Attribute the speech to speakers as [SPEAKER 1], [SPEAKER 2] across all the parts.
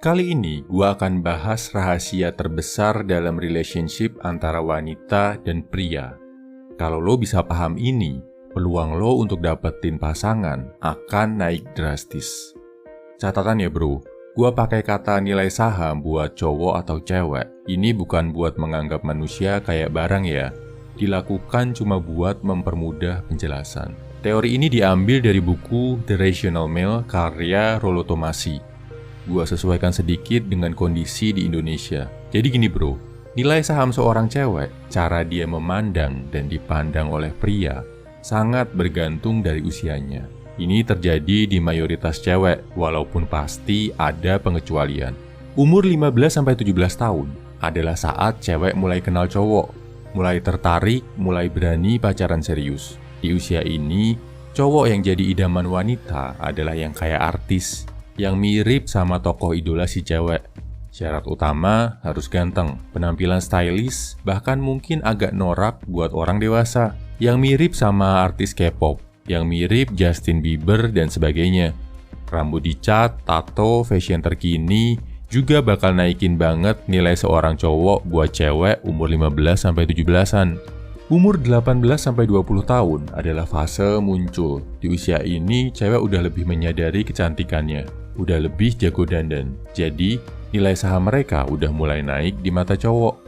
[SPEAKER 1] Kali ini gua akan bahas rahasia terbesar dalam relationship antara wanita dan pria. Kalau lo bisa paham ini, peluang lo untuk dapetin pasangan akan naik drastis. Catatan ya bro, gua pakai kata nilai saham buat cowok atau cewek. Ini bukan buat menganggap manusia kayak barang ya. Dilakukan cuma buat mempermudah penjelasan. Teori ini diambil dari buku The Rational Male karya Rollo Tomassi. Gua sesuaikan sedikit dengan kondisi di Indonesia. Jadi gini bro, nilai saham seorang cewek, cara dia memandang dan dipandang oleh pria, sangat bergantung dari usianya. Ini terjadi di mayoritas cewek, walaupun pasti ada pengecualian. Umur 15-17 tahun adalah saat cewek mulai kenal cowok, mulai tertarik, mulai berani pacaran serius. Di usia ini, cowok yang jadi idaman wanita adalah yang kayak artis, yang mirip sama tokoh idola si cewek. Syarat utama harus ganteng, penampilan stylish, bahkan mungkin agak norak buat orang dewasa, yang mirip sama artis K-pop, yang mirip Justin Bieber dan sebagainya. Rambut dicat, tato, fashion terkini juga bakal naikin banget nilai seorang cowok buat cewek umur 15-17an. Umur 18-20 tahun adalah fase muncul. Di usia ini, cewek udah lebih menyadari kecantikannya, udah lebih jago dandan. Jadi, nilai saham mereka udah mulai naik di mata cowok.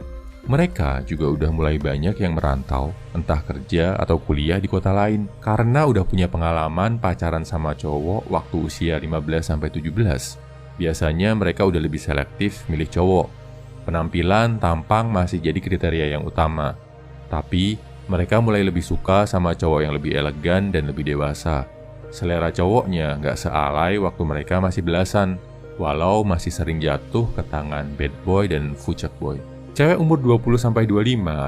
[SPEAKER 1] Mereka juga udah mulai banyak yang merantau, entah kerja atau kuliah di kota lain, karena udah punya pengalaman pacaran sama cowok waktu usia 15-17. Biasanya mereka udah lebih selektif milih cowok. Penampilan, tampang masih jadi kriteria yang utama. Tapi, mereka mulai lebih suka sama cowok yang lebih elegan dan lebih dewasa. Selera cowoknya nggak sealai waktu mereka masih belasan, walau masih sering jatuh ke tangan bad boy dan fucek boy. Cewek umur 20-25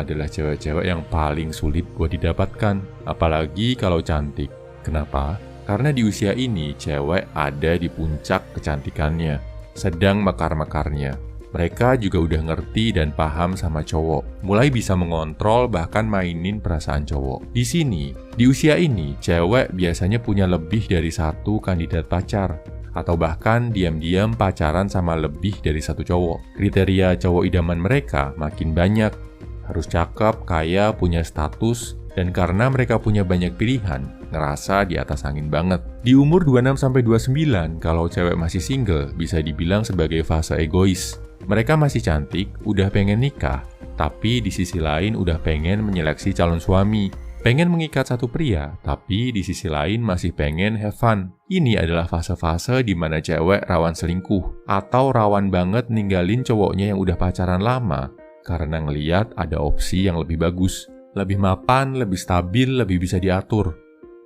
[SPEAKER 1] adalah cewek-cewek yang paling sulit buat didapatkan, apalagi kalau cantik. Kenapa? Karena di usia ini, cewek ada di puncak kecantikannya, sedang mekar-mekarnya. Mereka juga udah ngerti dan paham sama cowok, mulai bisa mengontrol bahkan mainin perasaan cowok. Di sini, di usia ini, cewek biasanya punya lebih dari satu kandidat pacar, atau bahkan diam-diam pacaran sama lebih dari satu cowok. Kriteria cowok idaman mereka makin banyak, harus cakep, kaya, punya status, dan karena mereka punya banyak pilihan, ngerasa di atas angin banget. Di umur 26-29, kalau cewek masih single, bisa dibilang sebagai fase egois. Mereka masih cantik, udah pengen nikah, tapi di sisi lain udah pengen menyeleksi calon suami. Pengen mengikat satu pria, tapi di sisi lain masih pengen have fun. Ini adalah fase-fase di mana cewek rawan selingkuh, atau rawan banget ninggalin cowoknya yang udah pacaran lama, karena ngeliat ada opsi yang lebih bagus. Lebih mapan, lebih stabil, lebih bisa diatur.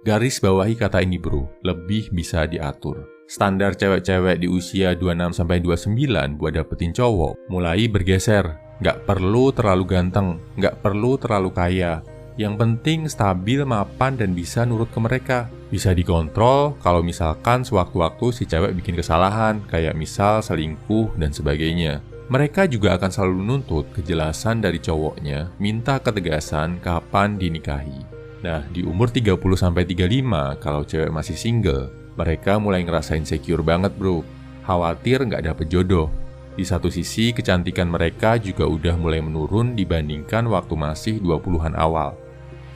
[SPEAKER 1] Garis bawahi kata ini bro, lebih bisa diatur. Standar cewek-cewek di usia 26-29 buat dapetin cowok mulai bergeser. Nggak perlu terlalu ganteng, nggak perlu terlalu kaya. Yang penting stabil, mapan, dan bisa nurut ke mereka. Bisa dikontrol kalau misalkan sewaktu-waktu si cewek bikin kesalahan, kayak misal selingkuh dan sebagainya. Mereka juga akan selalu nuntut kejelasan dari cowoknya, minta ketegasan kapan dinikahi. Nah, di umur 30-35 kalau cewek masih single, mereka mulai ngerasa insecure banget bro. Khawatir nggak dapet jodoh. Di satu sisi, kecantikan mereka juga udah mulai menurun dibandingkan waktu masih 20-an awal.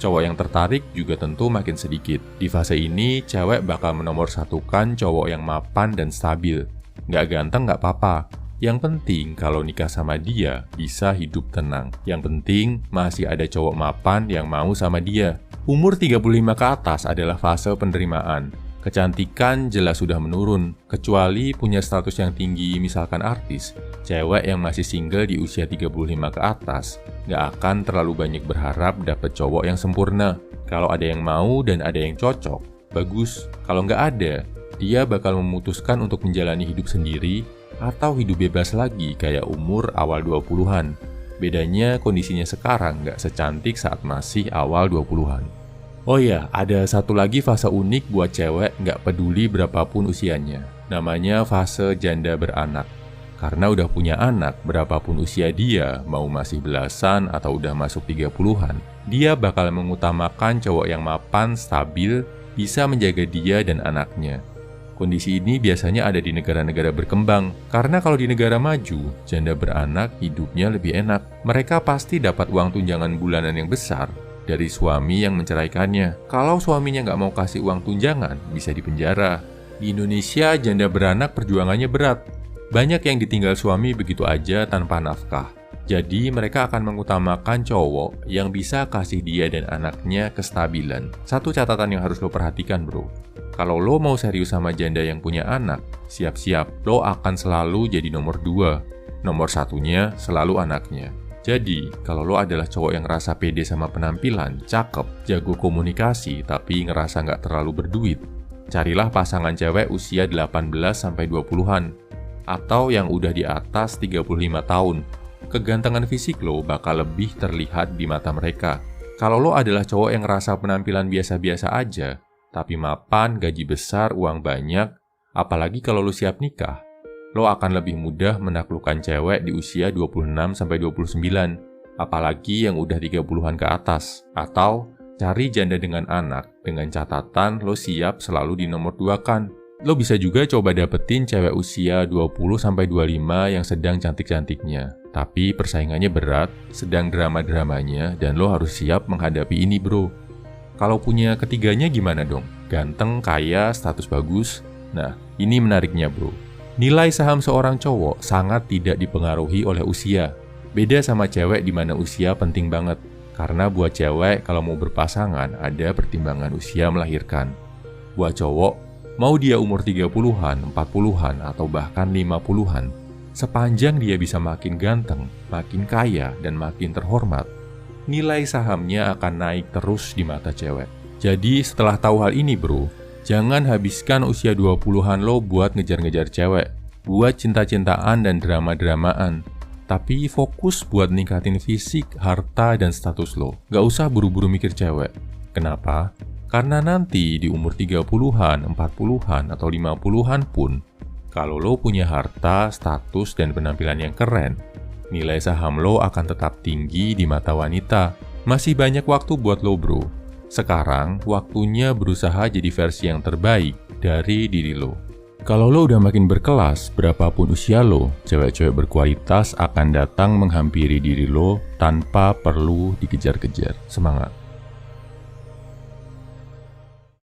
[SPEAKER 1] Cowok yang tertarik juga tentu makin sedikit. Di fase ini, cewek bakal menomorsatukan cowok yang mapan dan stabil. Nggak ganteng nggak apa-apa. Yang penting kalau nikah sama dia, bisa hidup tenang. Yang penting masih ada cowok mapan yang mau sama dia. Umur 35 ke atas adalah fase penerimaan. Kecantikan jelas sudah menurun, kecuali punya status yang tinggi misalkan artis. Cewek yang masih single di usia 35 ke atas nggak akan terlalu banyak berharap dapet cowok yang sempurna. Kalau ada yang mau dan ada yang cocok, bagus. Kalau nggak ada, dia bakal memutuskan untuk menjalani hidup sendiri atau hidup bebas lagi kayak umur awal 20-an. Bedanya kondisinya sekarang nggak secantik saat masih awal 20-an. Oh ya, ada satu lagi fase unik buat cewek nggak peduli berapapun usianya. Namanya fase janda beranak. Karena udah punya anak, berapapun usia dia, mau masih belasan atau udah masuk 30-an, dia bakal mengutamakan cowok yang mapan, stabil, bisa menjaga dia dan anaknya. Kondisi ini biasanya ada di negara-negara berkembang, karena kalau di negara maju, janda beranak hidupnya lebih enak. Mereka pasti dapat uang tunjangan bulanan yang besar dari suami yang menceraikannya. Kalau suaminya nggak mau kasih uang tunjangan, bisa dipenjara. Di Indonesia, janda beranak perjuangannya berat. Banyak yang ditinggal suami begitu aja tanpa nafkah. Jadi mereka akan mengutamakan cowok yang bisa kasih dia dan anaknya kestabilan. Satu catatan yang harus lo perhatikan, bro. Kalau lo mau serius sama janda yang punya anak, siap-siap, lo akan selalu jadi nomor 2. Nomor satunya selalu anaknya. Jadi, kalau lo adalah cowok yang ngerasa pede sama penampilan, cakep, jago komunikasi, tapi ngerasa nggak terlalu berduit, carilah pasangan cewek usia 18-20-an, atau yang udah di atas 35 tahun. Kegantengan fisik lo bakal lebih terlihat di mata mereka. Kalau lo adalah cowok yang ngerasa penampilan biasa-biasa aja, tapi mapan, gaji besar, uang banyak, apalagi kalau lo siap nikah, lo akan lebih mudah menaklukkan cewek di usia 26-29, apalagi yang udah 30-an ke atas. Atau cari janda dengan anak, dengan catatan lo siap selalu dinomor 2-kan. Lo bisa juga coba dapetin cewek usia 20-25 yang sedang cantik-cantiknya. Tapi persaingannya berat, sedang drama-dramanya, dan lo harus siap menghadapi ini, bro. Kalau punya ketiganya gimana dong? Ganteng, kaya, status bagus? Nah, ini menariknya, bro. Nilai saham seorang cowok sangat tidak dipengaruhi oleh usia. Beda sama cewek di mana usia penting banget. Karena buat cewek kalau mau berpasangan ada pertimbangan usia melahirkan. Buat cowok, mau dia umur 30-an, 40-an, atau bahkan 50-an, sepanjang dia bisa makin ganteng, makin kaya, dan makin terhormat, nilai sahamnya akan naik terus di mata cewek. Jadi setelah tahu hal ini, bro, jangan habiskan usia 20-an lo buat ngejar-ngejar cewek, buat cinta-cintaan dan drama-dramaan. Tapi fokus buat ningkatin fisik, harta, dan status lo. Gak usah buru-buru mikir cewek. Kenapa? Karena nanti di umur 30-an, 40-an, atau 50-an pun, kalau lo punya harta, status, dan penampilan yang keren, nilai saham lo akan tetap tinggi di mata wanita. Masih banyak waktu buat lo, bro. Sekarang, waktunya berusaha jadi versi yang terbaik dari diri lo. Kalau lo udah makin berkelas, berapapun usia lo, cewek-cewek berkualitas akan datang menghampiri diri lo tanpa perlu dikejar-kejar. Semangat!